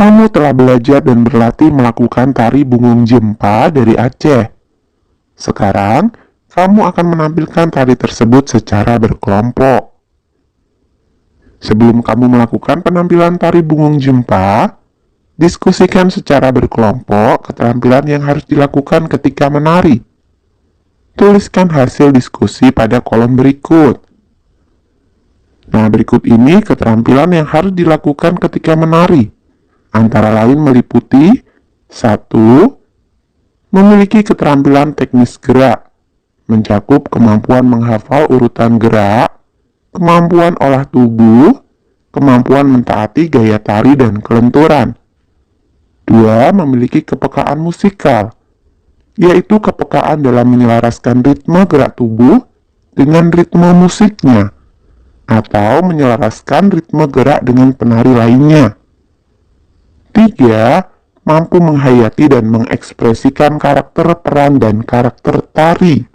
Kamu telah belajar dan berlatih melakukan tari bungung jempa dari Aceh. Sekarang, kamu akan menampilkan tari tersebut secara berkelompok. Sebelum kamu melakukan penampilan tari bungung jempa, diskusikan secara berkelompok keterampilan yang harus dilakukan ketika menari. Tuliskan hasil diskusi pada kolom berikut. Nah, berikut ini keterampilan yang harus dilakukan ketika menari. Antara lain meliputi 1. Memiliki keterampilan teknis gerak, mencakup kemampuan menghafal urutan gerak, kemampuan olah tubuh, kemampuan mentaati gaya tari dan kelenturan. 2. Memiliki kepekaan musikal, yaitu kepekaan dalam menyelaraskan ritme gerak tubuh dengan ritme musiknya, atau menyelaraskan ritme gerak dengan penari lainnya. 3. Mampu menghayati dan mengekspresikan karakter peran dan karakter tari.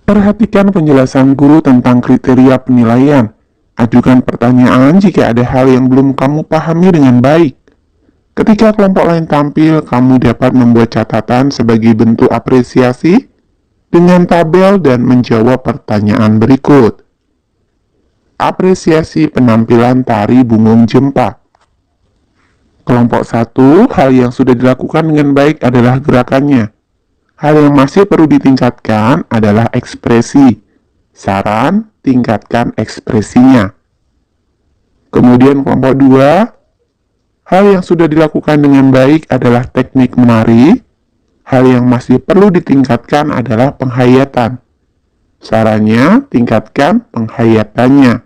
Perhatikan penjelasan guru tentang kriteria penilaian. Ajukan pertanyaan jika ada hal yang belum kamu pahami dengan baik. Ketika kelompok lain tampil, kamu dapat membuat catatan sebagai bentuk apresiasi dengan tabel dan menjawab pertanyaan berikut. Apresiasi penampilan tari bungung jempa. Kelompok 1, hal yang sudah dilakukan dengan baik adalah gerakannya. Hal yang masih perlu ditingkatkan adalah ekspresi. Saran, tingkatkan ekspresinya. Kemudian kelompok 2, hal yang sudah dilakukan dengan baik adalah teknik menari. Hal yang masih perlu ditingkatkan adalah penghayatan. Sarannya, tingkatkan penghayatannya.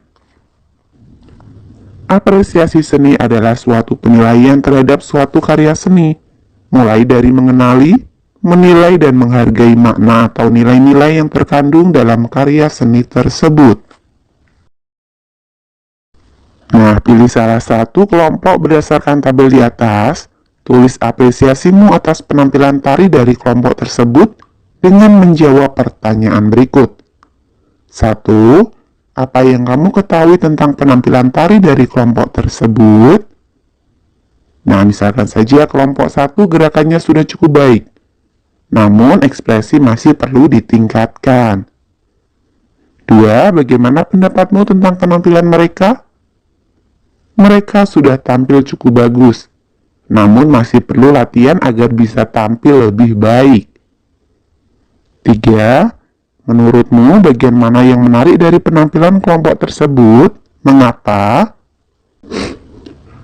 Apresiasi seni adalah suatu penilaian terhadap suatu karya seni, mulai dari mengenali, menilai, dan menghargai makna atau nilai-nilai yang terkandung dalam karya seni tersebut. Nah, pilih salah satu kelompok berdasarkan tabel di atas. Tulis apresiasimu atas penampilan tari dari kelompok tersebut dengan menjawab pertanyaan berikut. 1. Apa yang kamu ketahui tentang penampilan tari dari kelompok tersebut? Nah, misalkan saja kelompok 1 gerakannya sudah cukup baik, namun ekspresi masih perlu ditingkatkan. 2. Bagaimana pendapatmu tentang penampilan mereka? Mereka sudah tampil cukup bagus, namun masih perlu latihan agar bisa tampil lebih baik. 3. Menurutmu, bagian mana yang menarik dari penampilan kelompok tersebut? Mengapa?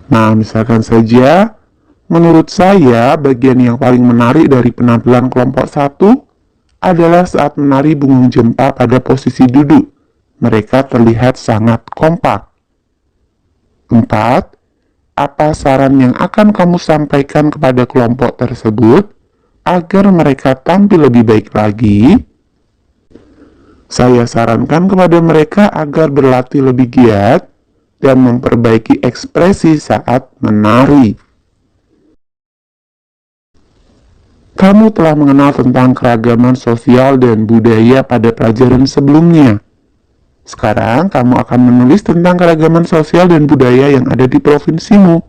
Nah, misalkan saja, menurut saya, bagian yang paling menarik dari penampilan kelompok 1 adalah saat menari bungung jempa pada posisi duduk. Mereka terlihat sangat kompak. 4. Apa saran yang akan kamu sampaikan kepada kelompok tersebut agar mereka tampil lebih baik lagi? Saya sarankan kepada mereka agar berlatih lebih giat dan memperbaiki ekspresi saat menari. Kamu telah mengenal tentang keragaman sosial dan budaya pada pelajaran sebelumnya. Sekarang, kamu akan menulis tentang keragaman sosial dan budaya yang ada di provinsimu.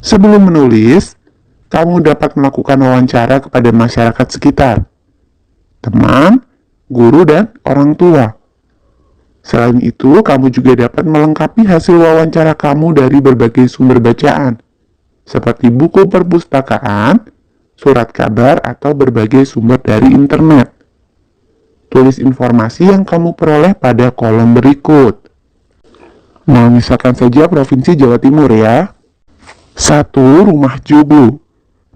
Sebelum menulis, kamu dapat melakukan wawancara kepada masyarakat sekitar, teman, guru, dan orang tua. Selain itu, kamu juga dapat melengkapi hasil wawancara kamu dari berbagai sumber bacaan, seperti buku perpustakaan, surat kabar, atau berbagai sumber dari internet. Tulis informasi yang kamu peroleh pada kolom berikut. Nah, misalkan saja Provinsi Jawa Timur ya. 1. Rumah joglo.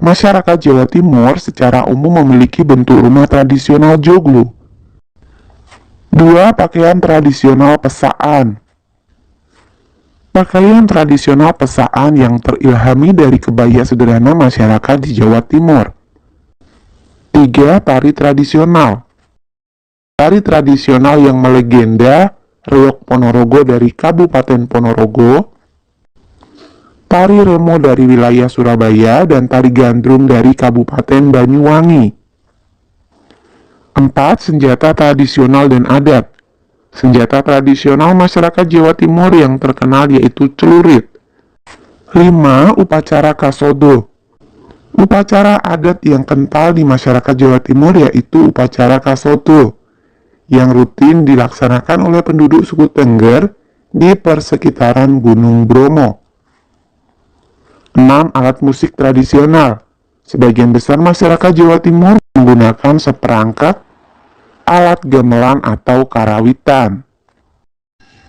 Masyarakat Jawa Timur secara umum memiliki bentuk rumah tradisional joglo. 2. Pakaian tradisional pesaan. Pakaian tradisional pesaan yang terilhami dari kebaya sederhana masyarakat di Jawa Timur. 3. Tari tradisional. Tari tradisional yang melegenda, Reog Ponorogo dari Kabupaten Ponorogo, Tari Remo dari wilayah Surabaya, dan Tari Gandrung dari Kabupaten Banyuwangi. 4. Senjata tradisional dan adat. Senjata tradisional masyarakat Jawa Timur yang terkenal yaitu celurit. 5. Upacara Kasodo. Upacara adat yang kental di masyarakat Jawa Timur yaitu upacara Kasodo, yang rutin dilaksanakan oleh penduduk suku Tengger di persekitaran Gunung Bromo. 6. Alat musik tradisional. Sebagian besar masyarakat Jawa Timur menggunakan seperangkat alat gamelan atau karawitan.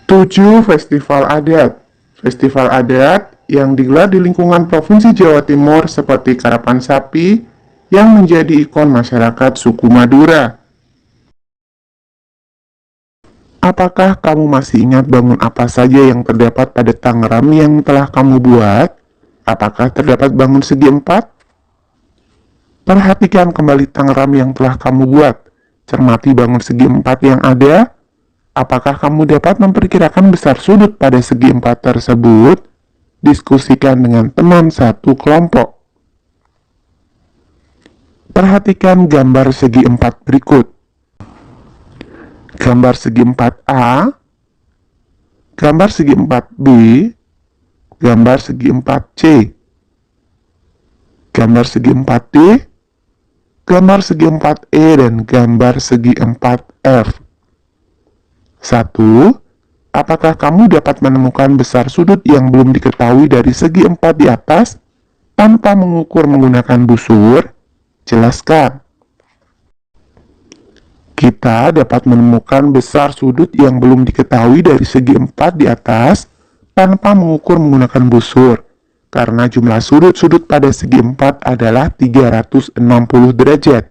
7. Festival adat. Festival adat yang digelar di lingkungan Provinsi Jawa Timur seperti Karapan Sapi yang menjadi ikon masyarakat suku Madura. Apakah kamu masih ingat bangun apa saja yang terdapat pada Tangerang yang telah kamu buat? Apakah terdapat bangun segi empat? Perhatikan kembali Tangerang yang telah kamu buat. Cermati bangun segi empat yang ada. Apakah kamu dapat memperkirakan besar sudut pada segi empat tersebut? Diskusikan dengan teman satu kelompok. Perhatikan gambar segi empat berikut. Gambar segi 4A, gambar segi 4B, gambar segi 4C, gambar segi 4D, gambar segi 4E, dan gambar segi 4F. 1. Apakah kamu dapat menemukan besar sudut yang belum diketahui dari segi 4 di atas tanpa mengukur menggunakan busur? Jelaskan. Kita dapat menemukan besar sudut yang belum diketahui dari segi 4 di atas tanpa mengukur menggunakan busur, karena jumlah sudut-sudut pada segi 4 adalah 360 derajat.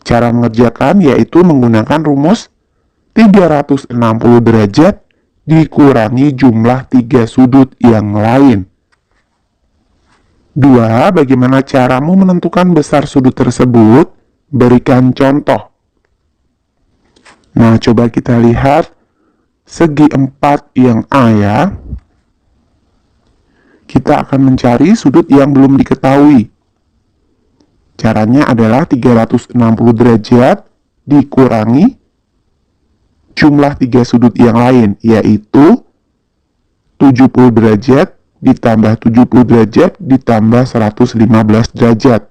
Cara mengerjakan yaitu menggunakan rumus 360 derajat dikurangi jumlah 3 sudut yang lain. 2. Bagaimana caramu menentukan besar sudut tersebut? Berikan contoh. Nah, coba kita lihat segi 4 yang A ya. Kita akan mencari sudut yang belum diketahui. Caranya adalah 360 derajat dikurangi jumlah 3 sudut yang lain, yaitu 70 derajat ditambah 70 derajat ditambah 115 derajat.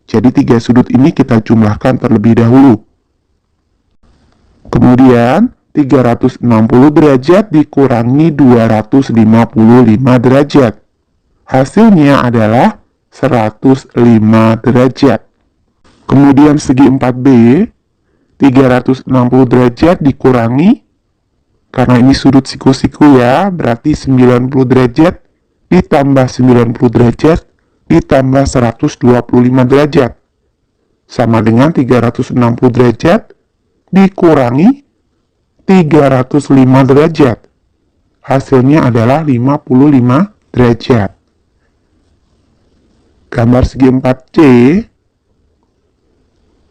Jadi 3 sudut ini kita jumlahkan terlebih dahulu. Kemudian 360 derajat dikurangi 255 derajat. Hasilnya adalah 105 derajat. Kemudian segi 4B, 360 derajat dikurangi, karena ini sudut siku-siku ya, berarti 90 derajat ditambah 90 derajat ditambah 125 derajat. Sama dengan 360 derajat dikurangi 305 derajat. Hasilnya adalah 55 derajat. Gambar segi 4C,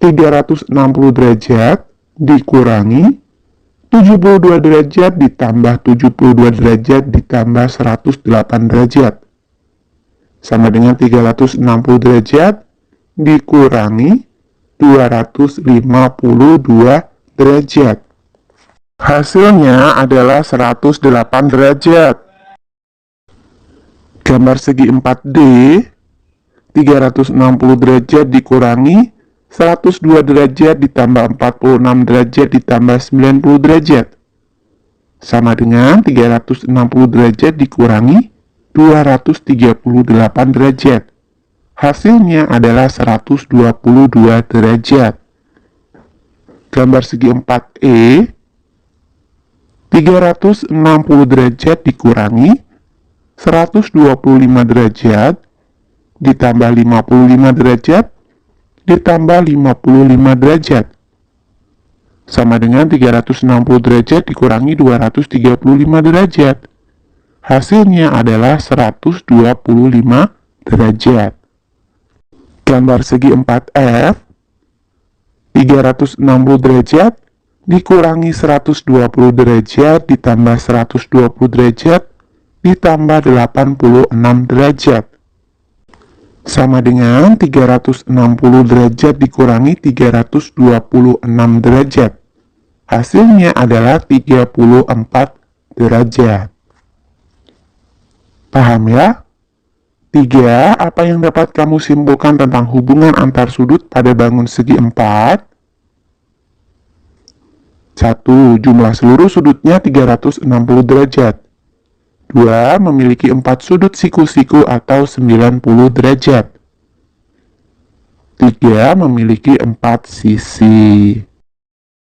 360 derajat dikurangi 72 derajat ditambah 72 derajat ditambah 108 derajat. Sama dengan 360 derajat dikurangi 252 derajat. Hasilnya adalah 108 derajat. Gambar segi 4D, 360 derajat dikurangi 102 derajat ditambah 46 derajat ditambah 90 derajat. Sama dengan 360 derajat dikurangi 238 derajat. Hasilnya adalah 122 derajat. Gambar segi 4E, 360 derajat dikurangi 125 derajat ditambah 55 derajat ditambah 55 derajat. Sama dengan 360 derajat dikurangi 235 derajat. Hasilnya adalah 125 derajat. Gambar segi 4F, 360 derajat dikurangi 120 derajat ditambah 120 derajat ditambah 86 derajat. Sama dengan 360 derajat dikurangi 326 derajat. Hasilnya adalah 34 derajat. Paham ya? 3. Apa yang dapat kamu simpulkan tentang hubungan antar sudut pada bangun segi 4? 1. Jumlah seluruh sudutnya 360 derajat. 2. Memiliki 4 sudut siku-siku atau 90 derajat. 3. Memiliki 4 sisi.